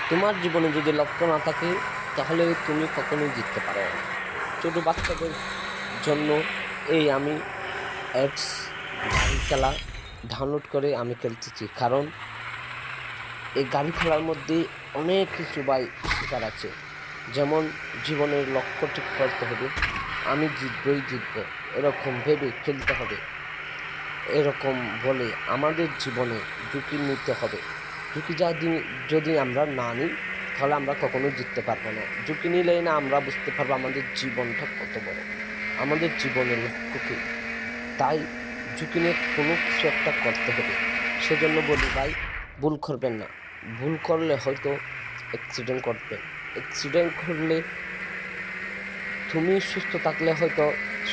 তোমার জীবনে যদি লক্ষ্য না থাকে তাহলে তুমি কখনোই জিততে পারো না। ছোটো বাচ্চাদের জন্য আমি অ্যাপস গাড়ি খেলা ডাউনলোড করে আমি খেলতেছি, কারণ এই গাড়ি খেলার মধ্যে অনেক কিছু শেখার আছে। যেমন জীবনের লক্ষ্য ঠিক করতে হবে, আমি জিতবো এরকম ভেবে খেলতে হবে। এরকম বলে আমাদের জীবনে ঝুঁকি নিতে হবে। ঝুঁকি যদি আমরা না নিই তাহলে আমরা কখনোই জিততে পারবো না। ঝুঁকি নিলেই না আমরা বুঝতে পারবো আমাদের জীবনটা কত বড়, আমাদের জীবনের লক্ষ্য কী। তাই ঝুঁকি নিয়ে কোনো কিছু একটা করতে হবে। সেজন্য বলি ভাই, ভুল করবেন না। ভুল করলে হয়তো অ্যাক্সিডেন্ট করবেন। অ্যাক্সিডেন্ট করলে তুমি সুস্থ থাকলে হয়তো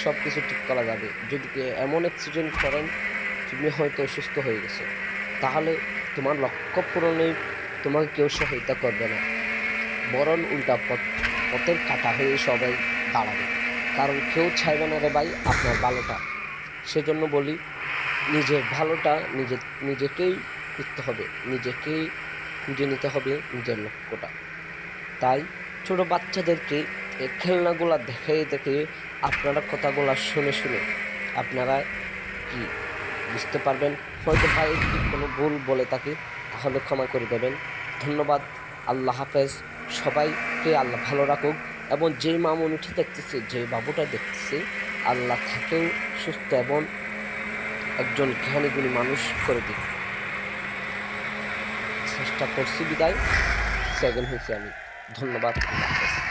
সব কিছু ঠিক করা যাবে। যদি এমন অ্যাক্সিডেন্ট করেন তুমি হয়তো সুস্থ হয়ে গেছো, তাহলে তোমার লক্ষ্য পূরণে তোমাকে কেউ সহায়তা করবে না, বরং উল্টা পথের কাটা হয়ে সবাই দাঁড়াবে। কারণ কেউ চাইবে না রে ভাই আপনার ভালোটা। সেজন্য বলি, নিজের ভালোটা নিজেকেই করতে হবে, নিজেকেই খুঁজে নিতে হবে নিজের লক্ষ্যটা। তাই ছোট বাচ্চাদেরকে এই খেলনাগুলা দেখে দেখে আপনারা কথাগুলা শুনে আপনারা কি বুঝতে পারবেন। হয়তো ভাই যদি কোনো ভুল বলে থাকি তাহলে ক্ষমা করে দেবেন। ধন্যবাদ। আল্লাহ হাফেজ। সবাইকে আল্লাহ ভালো রাখুক, এবং যেই মামুনিটি দেখতেছে, যে বাবুটা দেখতেছে, আল্লাহ তাকেও সুস্থ এবং একজন জ্ঞানীগুণী মানুষ করে দিক। চেষ্টা করছি বিদায় সেকেন্ড হয়েছি আমি। ধন্যবাদ। আল্লাহ হাফেজ।